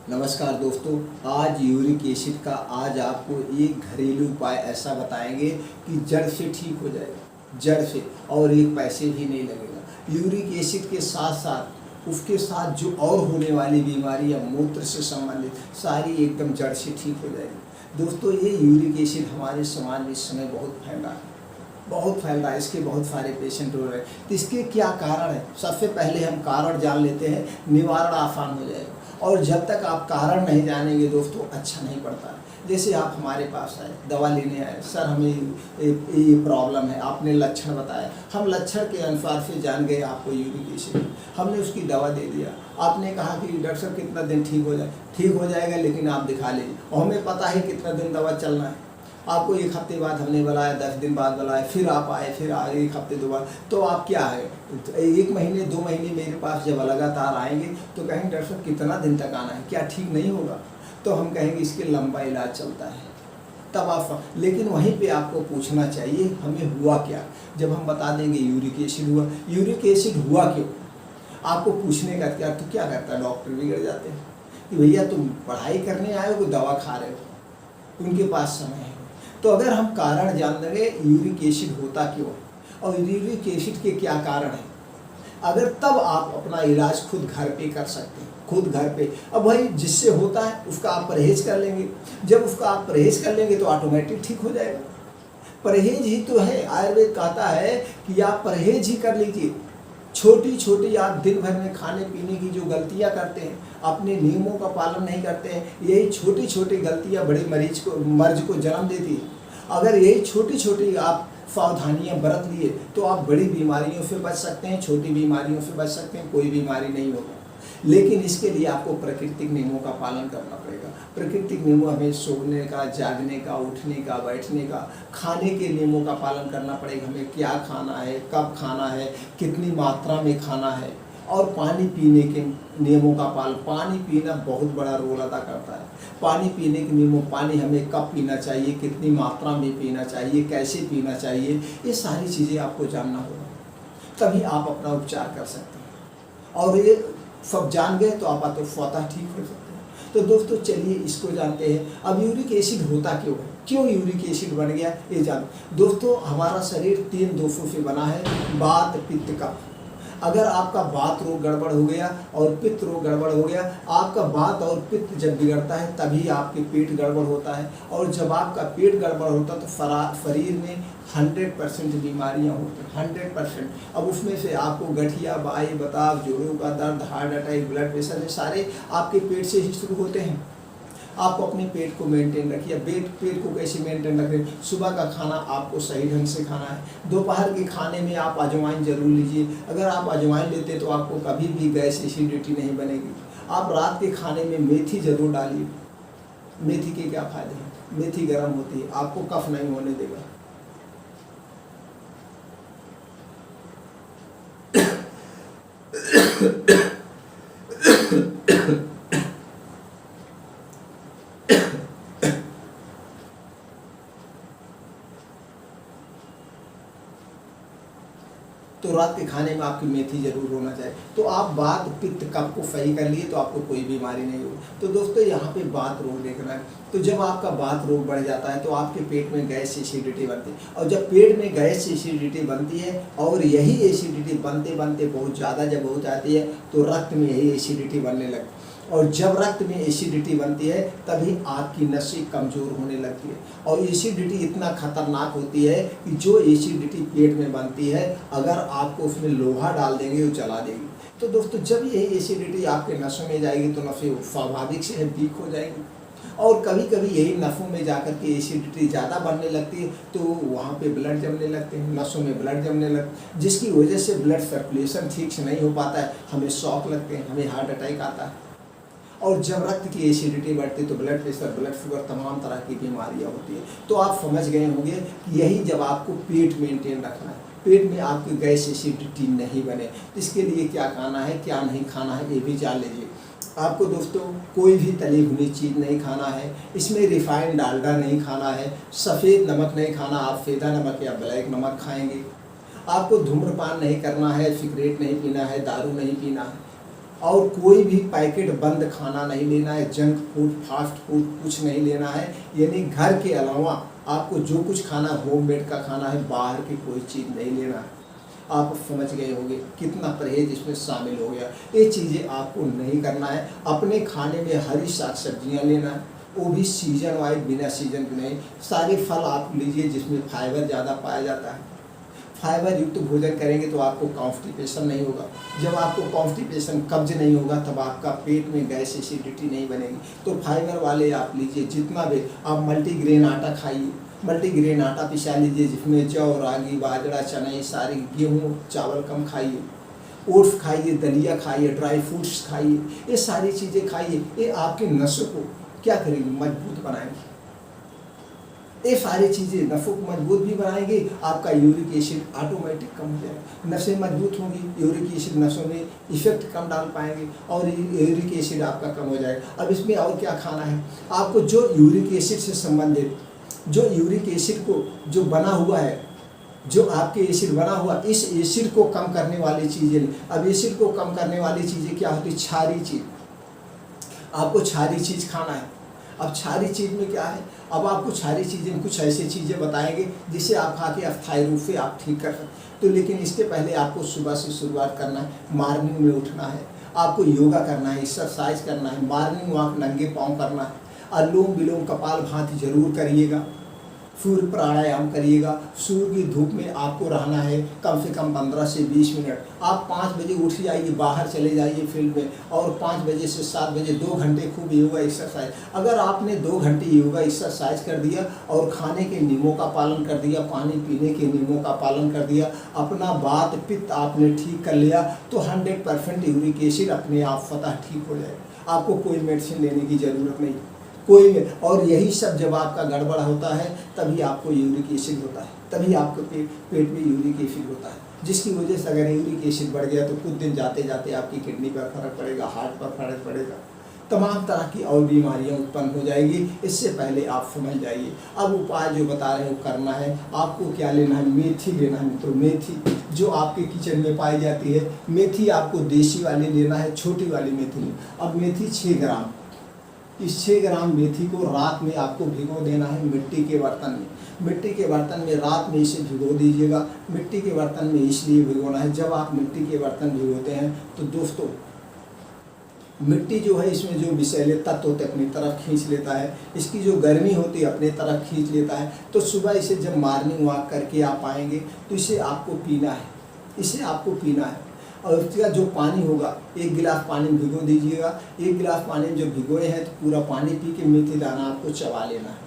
नमस्कार दोस्तों। आज यूरिक एसिड का आपको एक घरेलू उपाय ऐसा बताएंगे कि जड़ से ठीक हो जाएगा, जड़ से, और एक पैसे भी नहीं लगेगा। यूरिक एसिड के साथ साथ उसके साथ जो और होने वाली बीमारियां मूत्र से संबंधित सारी एकदम जड़ से ठीक हो जाएगी। दोस्तों, ये यूरिक एसिड हमारे समाज में इस समय बहुत फैल रहा है, बहुत फैल रहा है। इसके बहुत सारे पेशेंट हो रहे हैं। तो इसके क्या कारण है? सबसे पहले हम कारण जान लेते हैं, निवारण आसान हो जाएगा। और जब तक आप कारण नहीं जानेंगे दोस्तों, अच्छा नहीं पड़ता। जैसे आप हमारे पास आए, दवा लेने आए, सर हमें ये प्रॉब्लम है, आपने लक्षण बताया, हम लक्षण के अनुसार से जान गए आपको यूरिक एसिड, हमने उसकी दवा दे दिया। आपने कहा कि डॉक्टर साहब कितना दिन ठीक हो जाए, ठीक हो जाएगा लेकिन आप दिखा लीजिए, और हमें पता है कितना दिन दवा चलना है। आपको एक हफ्ते बाद हमने बुलाया, 10 दिन बाद बुलाया, फिर आप आए, फिर आए एक हफ्ते दोबारा, तो आप क्या है, 1 महीने 2 महीने मेरे पास जब लगातार आएंगे तो कहेंगे डॉक्टर साहब कितना दिन तक आना है, क्या ठीक नहीं होगा? तो हम कहेंगे इसके लंबा इलाज चलता है। तब आप, लेकिन वहीं पे आपको पूछना चाहिए हमें हुआ क्या। जब हम बता देंगे यूरिक एसिड हुआ, यूरिक एसिड हुआ क्यों, आपको पूछने का क्या, तो क्या करता है, डॉक्टर बिगड़ जाते हैं कि भैया तुम पढ़ाई करने आए हो, दवा खा रहे हो, उनके पास समय है। तो अगर हम कारण जान लेंगे यूरिक एसिड होता क्यों और यूरिक एसिड के क्या कारण हैं, अगर तब आप अपना इलाज खुद घर पे कर सकते हैं, खुद घर पे। अब भाई जिससे होता है उसका आप परहेज कर लेंगे, जब उसका आप परहेज कर लेंगे तो ऑटोमेटिक ठीक हो जाएगा। परहेज ही तो है, आयुर्वेद कहता है कि आप परहेज ही कर लीजिए। छोटी छोटी आप दिन भर में खाने पीने की जो गलतियां करते हैं, अपने नियमों का पालन नहीं करते हैं, यही छोटी छोटी गलतियां बड़े मर्ज को जन्म देती है। अगर यही छोटी छोटी आप सावधानियां बरत लिए तो आप बड़ी बीमारियों से बच सकते हैं, छोटी बीमारियों से बच सकते हैं, कोई बीमारी नहीं होगा। लेकिन इसके लिए आपको प्राकृतिक नियमों का पालन करना पड़ेगा। प्राकृतिक नियमों हमें सोने का, जागने का, उठने का, बैठने का, खाने के नियमों का पालन करना पड़ेगा। हमें क्या खाना है, कब खाना है, कितनी मात्रा में खाना है, और पानी पीने के नियमों का पालन। पानी पीना बहुत बड़ा रोल अदा करता है। पानी पीने के नियमों, पानी हमें कब पीना चाहिए, कितनी मात्रा में पीना चाहिए, कैसे पीना चाहिए, ये सारी चीज़ें आपको जानना होगा, तभी आप अपना उपचार कर सकते हैं। और ये सब जान गए तो आप तो स्वतः ठीक हो सकते हैं। तो दोस्तों चलिए इसको जानते हैं। अब यूरिक एसिड होता क्यों है, क्यों यूरिक एसिड बन गया, ये जानो। दोस्तों, हमारा शरीर 3 दोषों से बना है, वात, पित्त, कफ। अगर आपका वात रोग गड़बड़ हो गया और पित्त रोग गड़बड़ हो गया, आपका वात और पित्त जब बिगड़ता है तभी आपके पेट गड़बड़ होता है, और जब आपका पेट गड़बड़ होता है तो शरीर में 100% बीमारियां होती हैं, 100%। अब उसमें से आपको गठिया, बाई, बताव, जोड़ों का दर्द, हार्ट अटैक, ब्लड प्रेशर, ये सारे आपके पेट से ही शुरू होते हैं। आपको अपने पेट को मेंटेन रखिए। पेट को कैसे मेंटेन रखें? सुबह का खाना आपको सही ढंग से खाना है। दोपहर के खाने में आप अजवाइन जरूर लीजिए। अगर आप अजवाइन लेते तो आपको कभी भी गैस, एसिडिटी नहीं बनेगी। आप रात के खाने में मेथी जरूर डालिए। मेथी के क्या फायदे हैं? मेथी गर्म होती है, आपको कफ नहीं होने देगा। तो रात के खाने में आपकी मेथी जरूर होना चाहिए। तो आप वात, पित्त, कफ को सही कर लिए तो आपको कोई बीमारी नहीं होगी। तो दोस्तों यहाँ पे वात रोग देखना है। तो जब आपका वात रोग बढ़ जाता है तो आपके पेट में गैस, एसिडिटी बनती है, और जब पेट में गैस, एसिडिटी बनती है और यही एसिडिटी बनते बनते बहुत ज़्यादा जब हो जाती है तो रक्त में यही एसिडिटी बनने लगती है, और जब रक्त में एसिडिटी बनती है तभी आपकी नसें कमज़ोर होने लगती है। और एसिडिटी इतना खतरनाक होती है कि जो एसिडिटी पेट में बनती है, अगर आपको उसमें लोहा डाल देंगे वो जला देगी। तो दोस्तों, जब यही एसिडिटी आपके नसों में जाएगी तो नसें स्वाभाविक से वीक हो जाएगी, और कभी कभी यही नसों में जाकर के एसिडिटी ज़्यादा बढ़ने लगती है तो वहाँ पे ब्लड जमने लगते हैं, नसों में ब्लड जमने लगते हैं, जिसकी वजह से ब्लड सर्कुलेशन ठीक से नहीं हो पाता है, हमें शॉक लगते हैं, हमें हार्ट अटैक आता है। और जब रक्त की एसिडिटी बढ़ती है तो ब्लड प्रेशर, ब्लड शुगर, तमाम तरह की बीमारियां होती है। तो आप समझ गए होंगे कि यही जब आपको पेट मेंटेन रखना है, पेट में आपकी गैस, एसिडिटी नहीं बने, इसके लिए क्या खाना है, क्या नहीं खाना है, ये भी जान लीजिए। आपको दोस्तों कोई भी तली भुनी चीज़ नहीं खाना है, इसमें रिफाइंड डालडा नहीं खाना है, सफ़ेद नमक नहीं खाना, आप सेंधा नमक या ब्लैक नमक खाएंगे। आपको धूम्रपान नहीं करना है, सिगरेट नहीं पीना है, दारू नहीं पीना है, और कोई भी पैकेट बंद खाना नहीं लेना है, जंक फूड फास्ट फूड कुछ नहीं लेना है। यानी घर के अलावा आपको जो कुछ खाना होममेड का खाना है, बाहर की कोई चीज़ नहीं लेना है। आप समझ गए होंगे कितना परहेज इसमें शामिल हो गया। ये चीज़ें आपको नहीं करना है। अपने खाने में हरी साग सब्जियाँ लेना है, वो भी सीजन वाइज, बिना सीजन के नहीं। सारे फल आप लीजिए जिसमें फाइबर ज़्यादा पाया जाता है। फाइबर युक्त भोजन करेंगे तो आपको कॉन्स्टिपेशन नहीं होगा। जब आपको कॉन्स्टिपेशन, कब्ज नहीं होगा, तब आपका पेट में गैस एसिडिटी नहीं बनेगी। तो फाइबर वाले आप लीजिए जितना भी। आप मल्टीग्रेन आटा खाइए, मल्टीग्रेन आटा पिसा लीजिए जिसमें जौ, रागी, बाजरा, चना, ये सारी, गेहूँ चावल कम खाइए। ओट्स खाइए, दलिया खाइए, ड्राई फ्रूट्स खाइए, ये सारी चीज़ें खाइए। ये आपके नसों को क्या करेंगे, मजबूत बनाएंगे। ये सारी चीज़ें नसों को मजबूत भी बनाएंगे। आपका यूरिक एसिड ऑटोमेटिक कम हो जाएगा। नसें मजबूत होंगी, यूरिक एसिड नसों में इफेक्ट कम डाल पाएंगे और यूरिक एसिड आपका कम हो जाएगा। अब इसमें और क्या खाना है आपको, जो यूरिक एसिड से संबंधित, जो यूरिक एसिड को जो बना हुआ है, जो आपके एसिड बना हुआ, इस एसिड को कम करने वाली चीज़ें। अब एसिड को कम करने वाली चीज़ें क्या होती है, क्षारीय चीज़। आपको क्षारीय चीज़ खाना है। अब क्षारीय चीज़ में क्या है, अब आपको क्षारीय चीज़ें कुछ ऐसी चीज़ें बताएंगे जिसे आप खा के अस्थायी रूप से आप ठीक कर सकते। तो लेकिन इसके पहले आपको सुबह से शुरुआत करना है, मॉर्निंग में उठना है, आपको योगा करना है, एक्सरसाइज करना है, मॉर्निंग वॉक नंगे पाँव करना है, अनुलोम विलोम कपालभाति जरूर करिएगा, सूर्य प्राणायाम करिएगा। सूर्य की धूप में आपको रहना है कम से कम 15 से 20 मिनट। आप 5 बजे उठ जाइए, बाहर चले जाइए फील्ड में, और 5 बजे से 7 बजे 2 घंटे खूब योगा एक्सरसाइज। अगर आपने 2 घंटे योगा एक्सरसाइज कर दिया और खाने के नियमों का पालन कर दिया, पानी पीने के नियमों का पालन कर दिया, अपना वात पित्त आपने ठीक कर लिया, तो 100% यूरिक एसिड अपने आप स्वतः ठीक हो जाएगा। आपको कोई मेडिसिन लेने की ज़रूरत नहीं, कोई। और यही सब जब आपका गड़बड़ होता है तभी आपको यूरिक एसिड होता है, तभी आपके पेट में यूरिक एसिड होता है, जिसकी वजह से अगर यूरिक एसिड बढ़ गया तो कुछ दिन जाते जाते आपकी किडनी पर फर्क पड़ेगा, हार्ट पर फर्क पड़ेगा, तमाम तरह की और बीमारियां उत्पन्न हो जाएगी। इससे पहले आप समझ जाइए। अब उपाय जो बता रहे हैं वो करना है। आपको क्या लेना है, मेथी लेना है मित्रों। मेथी जो आपके किचन में पाई जाती है, मेथी आपको देसी वाली लेना है, छोटी वाली मेथी लेना। अब मेथी 6 ग्राम, इस 6 ग्राम मेथी को रात में आपको भिगो देना है मिट्टी के बर्तन में। मिट्टी के बर्तन में रात में इसे भिगो दीजिएगा। मिट्टी के बर्तन में इसलिए भिगोना है, जब आप मिट्टी के बर्तन भिगोते हैं तो दोस्तों मिट्टी जो है इसमें जो विषैले तत्व होते हैं अपनी तरफ खींच लेता है, इसकी जो गर्मी होती है अपने तरफ खींच लेता है। तो सुबह इसे जब मॉर्निंग वॉक करके आप आएंगे तो इसे आपको पीना है, इसे आपको पीना है। और उसका जो पानी होगा, 1 गिलास पानी में भिगो दीजिएगा। 1 गिलास पानी में जो भिगोए हैं तो पूरा पानी पी के मेथी दाना आपको चबा लेना है।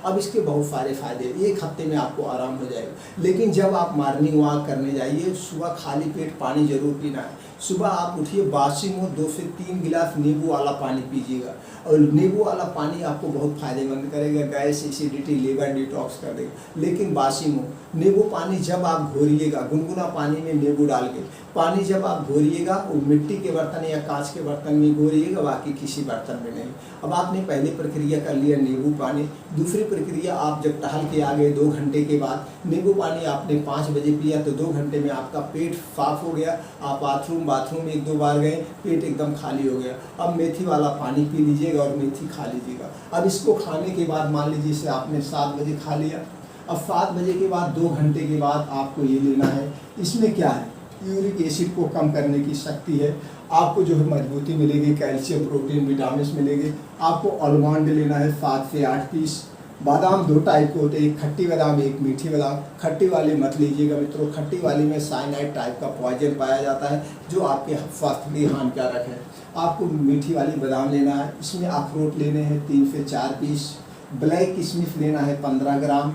अब इसके बहुत सारे फायदे, 1 हफ्ते में आपको आराम हो जाएगा। लेकिन जब आप मॉर्निंग वॉक करने जाइए, सुबह खाली पेट पानी जरूर पीना है। सुबह आप उठिए, बासी मुँह 2 से 3 गिलास नींबू वाला पानी पीजिएगा। और नींबू वाला पानी आपको बहुत फायदेमंद करेगा, गैस एसिडिटी लीवर डिटॉक्स कर देगा। लेकिन बासी मुँह नींबू पानी जब आप घोरिएगा, गुनगुना पानी में नींबू डाल के पानी जब आप घोरिएगा, वो मिट्टी के बर्तन या कांच के बर्तन में घोरिएगा, बाकी किसी बर्तन में नहीं। अब आपने पहली प्रक्रिया कर लिया नींबू पानी। दूसरी प्रक्रिया, आप जब टहल के आ गए 2 घंटे के बाद, नींबू पानी आपने 5 बजे पिया तो 2 घंटे में आपका पेट साफ हो गया। आप बाथरूम 1-2 बार गए, पेट एकदम खाली हो गया। अब मेथी वाला पानी पी लीजिएगा और मेथी खा लीजिएगा। अब इसको खाने के बाद मान लीजिए इसे आपने 7 बजे खा लिया। अब 7 बजे के बाद 2 घंटे के बाद आपको ये लेना है। इसमें क्या है, यूरिक एसिड को कम करने की शक्ति है। आपको जो है मजबूती मिलेगी, कैल्शियम प्रोटीन विटामिन मिलेंगे। आपको आलमंड लेना है 7 से 8 पीस। बादाम 2 टाइप के होते हैं, एक खट्टी बादाम, एक मीठी बादाम। खट्टी वाली मत लीजिएगा मित्रों, खट्टी वाली में साइनाइड टाइप का पॉइजन पाया जाता है जो आपके स्वास्थ्य के लिए हानिकारक है। आपको मीठी वाली बादाम लेना है। इसमें अखरोट लेने हैं 3 से 4 पीस। ब्लैक किशमिश लेना है 15 ग्राम।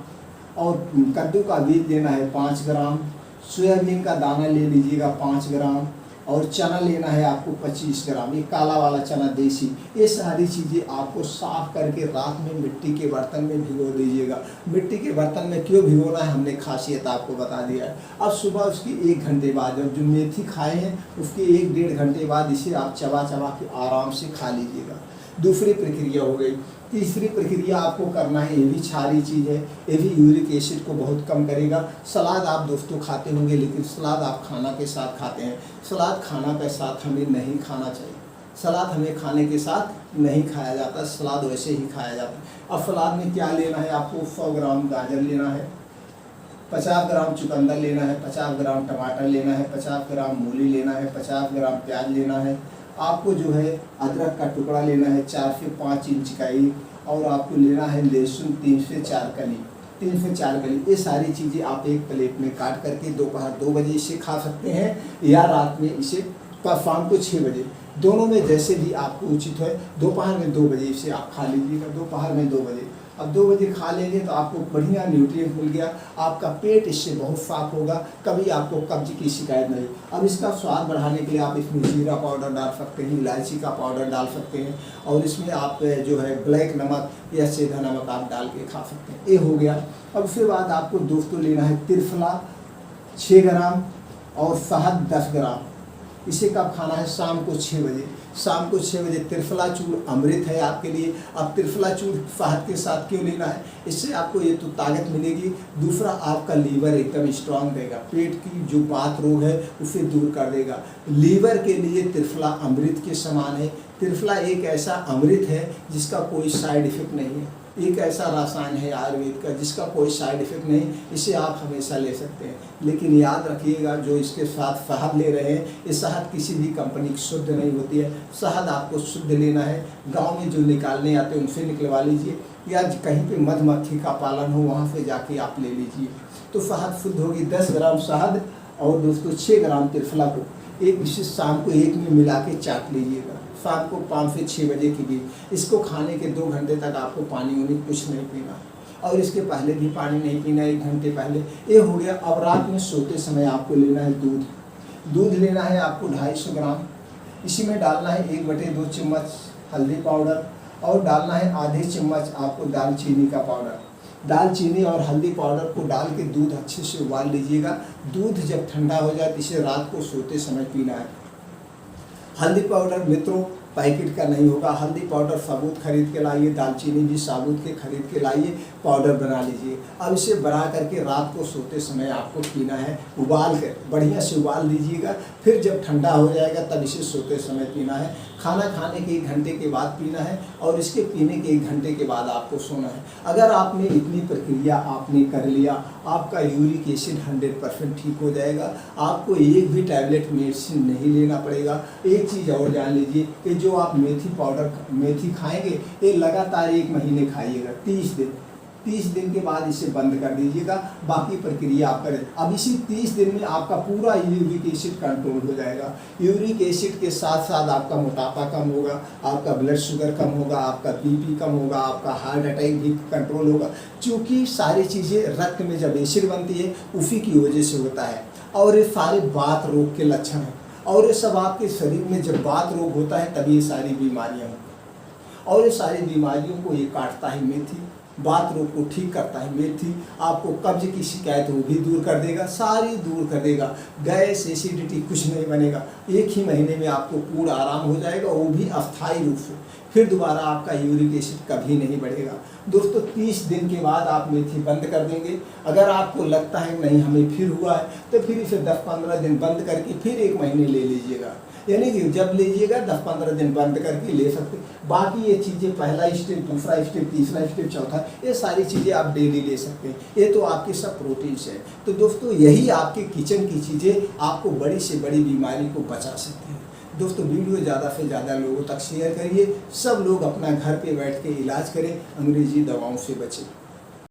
और कद्दू का बीज लेना है 5 ग्राम। सोयाबीन का दाना ले लीजिएगा 5 ग्राम। और चना लेना है आपको 25 ग्राम, ये काला वाला चना देसी। ये सारी चीज़ें आपको साफ करके रात में मिट्टी के बर्तन में भिगो दीजिएगा। मिट्टी के बर्तन में क्यों भिगोना है हमने खासियत आपको बता दिया है। अब सुबह उसकी 1 घंटे बाद, जब जो मेथी खाए हैं उसके 1-1.5 घंटे बाद इसे आप चबा चबा के आराम से खा लीजिएगा। दूसरी प्रक्रिया हो गई। तीसरी प्रक्रिया आपको करना है, ये भी क्षारीय चीज़ है, ये भी यूरिक एसिड को बहुत कम करेगा। सलाद आप दोस्तों खाते होंगे, लेकिन सलाद आप खाना के साथ खाते हैं। सलाद खाना के साथ हमें नहीं खाना चाहिए। सलाद हमें खाने के साथ नहीं खाया जाता, सलाद वैसे ही खाया जाता है। अब सलाद में क्या लेना है आपको? 100 ग्राम गाजर लेना है, 50 ग्राम चुकंदर लेना है, 50 ग्राम टमाटर लेना है, 50 ग्राम मूली लेना है, 50 ग्राम प्याज लेना है। आपको जो है अदरक का टुकड़ा लेना है 4 से 5 इंच का ही, और आपको लेना है लहसुन 3 से 4 कली, 3 से 4 कली। ये सारी चीज़ें आप एक प्लेट में काट करके दोपहर 2 बजे इसे खा सकते हैं, या रात में इसे शाम को 6 बजे, दोनों में जैसे भी आपको उचित है। दोपहर में 2 बजे इसे आप खा लीजिएगा, दोपहर में 2 बजे। अब 2 बजे खा लेंगे तो आपको बढ़िया न्यूट्रिएंट मिल गया, आपका पेट इससे बहुत साफ होगा, कभी आपको कब्ज की शिकायत नहीं। अब इसका स्वाद बढ़ाने के लिए आप इसमें जीरा पाउडर डाल सकते हैं, इलायची का पाउडर डाल सकते हैं, और इसमें आप जो है ब्लैक नमक या सेंधा नमक आप डाल के खा सकते हैं। ये हो गया। अब उसके बाद आपको दोस्तों लेना है त्रिफला 6 ग्राम और शहद 10 ग्राम। इसे कब खाना है? शाम को 6 बजे। शाम को 6 बजे। त्रिफला चूर्ण अमृत है आपके लिए। अब त्रिफला चूर्ण शहद के साथ क्यों लेना है? इससे आपको ये तो ताकत मिलेगी, दूसरा आपका लीवर एकदम स्ट्रांग रहेगा, पेट की जो बात रोग है उसे दूर कर देगा। लीवर के लिए त्रिफला अमृत के समान है। त्रिफला एक ऐसा अमृत है जिसका कोई साइड इफेक्ट नहीं है, एक ऐसा रसायन है आयुर्वेद का जिसका कोई साइड इफेक्ट नहीं, इसे आप हमेशा ले सकते हैं। लेकिन याद रखिएगा, जो इसके साथ शहद ले रहे हैं, ये शहद किसी भी कंपनी की शुद्ध नहीं होती है। शहद आपको शुद्ध लेना है, गांव में जो निकालने आते हैं उनसे निकलवा लीजिए, या कहीं पे मधुमक्खी का पालन हो वहाँ से जाके आप ले लीजिए, तो शहद शुद्ध होगी। 10 ग्राम शहद और दोस्तों 6 ग्राम त्रिफला को एक विशेष शाम को एक में मिला के चाट लीजिएगा, शाम को 5 से 6 बजे के बीच। इसको खाने के 2 घंटे तक आपको पानी वानी कुछ नहीं पीना, और इसके पहले भी पानी नहीं पीना, 1 घंटे पहले। ये हो गया। अब रात में सोते समय आपको लेना है दूध। दूध लेना है आपको 250 ग्राम। इसी में डालना है 1/2 चम्मच हल्दी पाउडर, और डालना है आधे चम्मच आपको दालचीनी का पाउडर। दालचीनी और हल्दी पाउडर को डाल के दूध अच्छे से उबाल लीजिएगा। दूध जब ठंडा हो जाए तो इसे रात को सोते समय पीना है। हल्दी पाउडर मित्रों पैकेट का नहीं होगा, हल्दी पाउडर साबुत खरीद के लाइए, दालचीनी भी साबुत के खरीद के लाइए, पाउडर बना लीजिए। अब इसे बना करके रात को सोते समय आपको पीना है, उबाल कर बढ़िया से उबाल लीजिएगा। फिर जब ठंडा हो जाएगा तब इसे सोते समय पीना है। खाना खाने के 1 घंटे के बाद पीना है, और इसके पीने के 1 घंटे के बाद आपको सोना है। अगर आपने इतनी प्रक्रिया आपने कर लिया, आपका यूरिक एसिड 100% ठीक हो जाएगा। आपको एक भी टैबलेट मेडिसिन नहीं लेना पड़ेगा। एक चीज़ और जान लीजिए कि जो आप मेथी खाएंगे, ये लगातार 1 महीने खाइएगा, 30 दिन के बाद इसे बंद कर दीजिएगा। बाकी प्रक्रिया आप करें। अब इसी 30 दिन में आपका पूरा यूरिक एसिड कंट्रोल हो जाएगा। यूरिक एसिड के साथ साथ आपका मोटापा कम होगा, आपका ब्लड शुगर कम होगा, आपका बीपी कम होगा, आपका हार्ट अटैक भी कंट्रोल होगा। क्योंकि सारी चीज़ें रक्त में जब एसिड बनती है उसी की वजह से होता है। और ये सारे वात रोग के लक्षण हैं, और ये सब आपके शरीर में जब वात रोग होता है तभी ये सारी बीमारियाँ होती, और ये सारी बीमारियों को ये काटता है मेथी। वात रोग को ठीक करता है मेथी। आपको कब्ज की शिकायत वो भी दूर कर देगा, सारी दूर कर देगा। गैस एसिडिटी कुछ नहीं बनेगा। 1 ही महीने में आपको पूरा आराम हो जाएगा, वो भी अस्थायी रूप से। फिर दोबारा आपका यूरिक एसिड कभी नहीं बढ़ेगा। दोस्तों 30 दिन के बाद आप मेथी बंद कर देंगे। अगर आपको लगता है नहीं हमें फिर हुआ है, तो फिर इसे 10-15 दिन बंद करके फिर 1 महीने ले लीजिएगा। यानी कि जब लीजिएगा 10-15 दिन बंद करके ले सकते। बाकी ये चीज़ें पहला स्टेप, दूसरा स्टेप, तीसरा स्टेप, चौथा, ये सारी चीज़ें आप डेली ले सकते हैं। ये तो आपके सब प्रोटीन्स है। तो दोस्तों यही आपके किचन की चीज़ें आपको बड़ी से बड़ी बीमारी को बचा सकते हैं। दोस्तों वीडियो ज़्यादा से ज़्यादा लोगों तक शेयर करिए। सब लोग अपना घर पे बैठ के इलाज करें, अंग्रेजी दवाओं से बचें।